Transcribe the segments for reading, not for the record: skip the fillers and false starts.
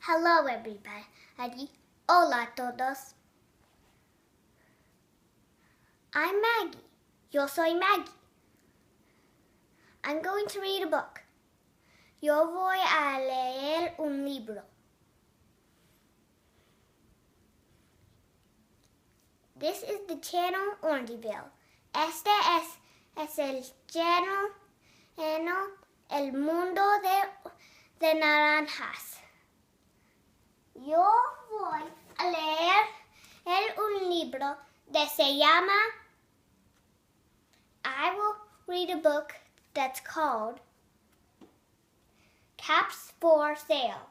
Hello everybody. Hola a todos. I'm Maggie. Yo soy Maggie. I'm going to read a book. Yo voy a leer un libro. This is the channel Orangeeville. Este es el channel El Mundo de Naranjas. Yo voy a leer un libro que se llama, I will read a book that's called Caps for Sale.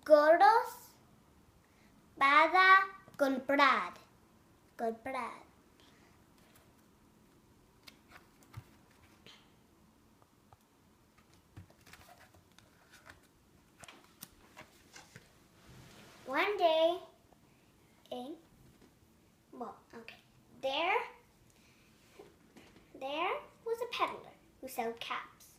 Gordos para comprar. One day, there was a peddler who sold caps.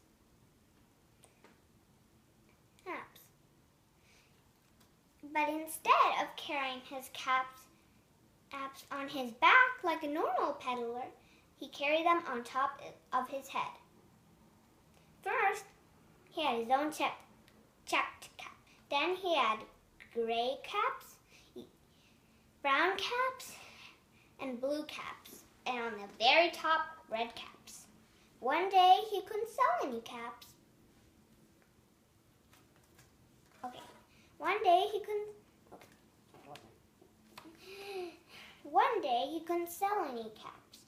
But instead of carrying his caps on his back like a normal peddler, he carried them on top of his head. First, he had his own checked cap. Then he had gray caps, brown caps, and blue caps, and on the very top, red caps. One day, he couldn't sell any caps. One day he couldn't sell any caps.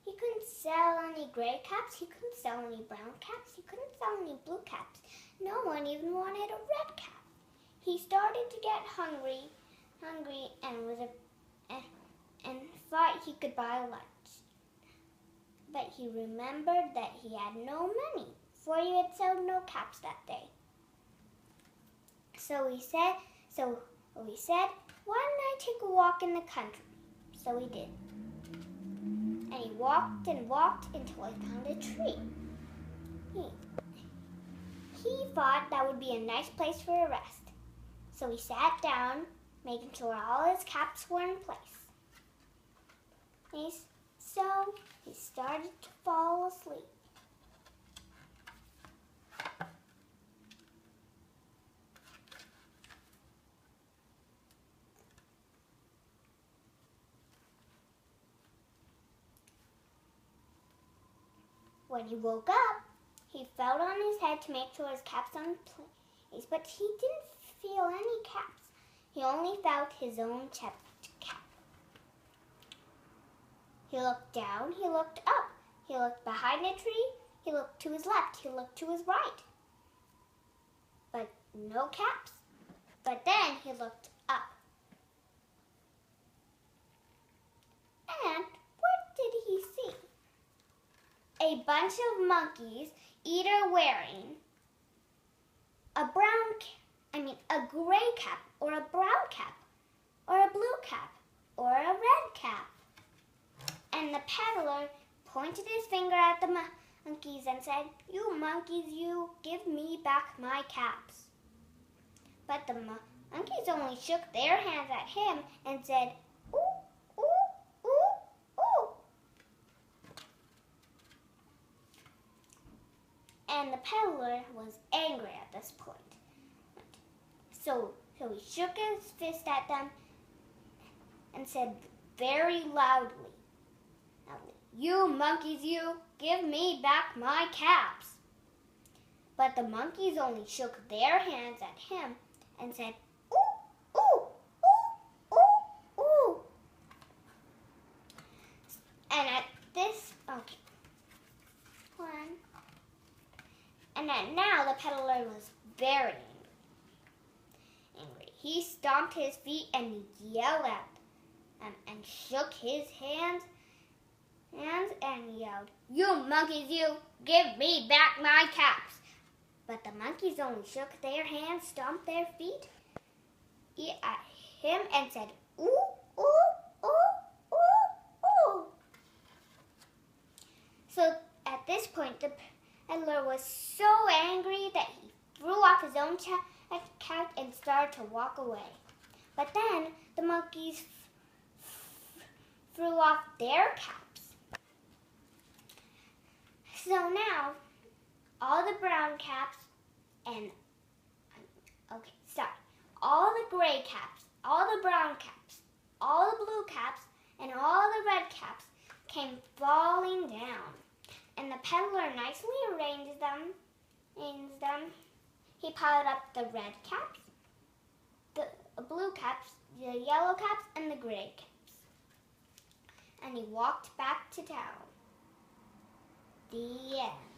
He couldn't sell any gray caps. He couldn't sell any brown caps. He couldn't sell any blue caps. No one even wanted a red cap. He started to get hungry, and thought he could buy lunch. But he remembered that he had no money, for he had sold no caps that day. So he said, why don't I take a walk in the country? So he did. And he walked and walked until he found a tree. He thought that would be a nice place for a rest. So he sat down, making sure all his caps were in place. So he started to fall asleep. When he woke up, he felt on his head to make sure his cap's on place, but he didn't feel any caps. He only felt his own checked cap. He looked down, he looked up, he looked behind a tree, he looked to his left, he looked to his right. But no caps. But then he looked up. And what did he see? A bunch of monkeys, either wearing a gray cap, or a brown cap, or a blue cap, or a red cap. And the peddler pointed his finger at the monkeys and said, "You monkeys, you, give me back my caps." But the monkeys only shook their hands at him and said, "Ooh, ooh, ooh, ooh." And the peddler was angry at this point. So he shook his fist at them and said very loudly, "You monkeys, you, give me back my caps." But the monkeys only shook their hands at him and said, "Ooh, ooh, ooh, ooh, ooh." And now the peddler was very angry. He stomped his feet and yelled at them and shook his hands and yelled, "You monkeys, you, give me back my caps." But the monkeys only shook their hands, stomped their feet at him and said, "Ooh, ooh, ooh, ooh, ooh." So at this point, the peddler was so angry that he threw off his own cap and started to walk away. But then the monkeys threw off their caps. So now, all the brown caps and, all the gray caps, all the brown caps, all the blue caps, and all the red caps came falling down. And the peddler nicely arranged them. He piled up the red caps, the blue caps, the yellow caps, and the gray caps. And he walked back to town. The end.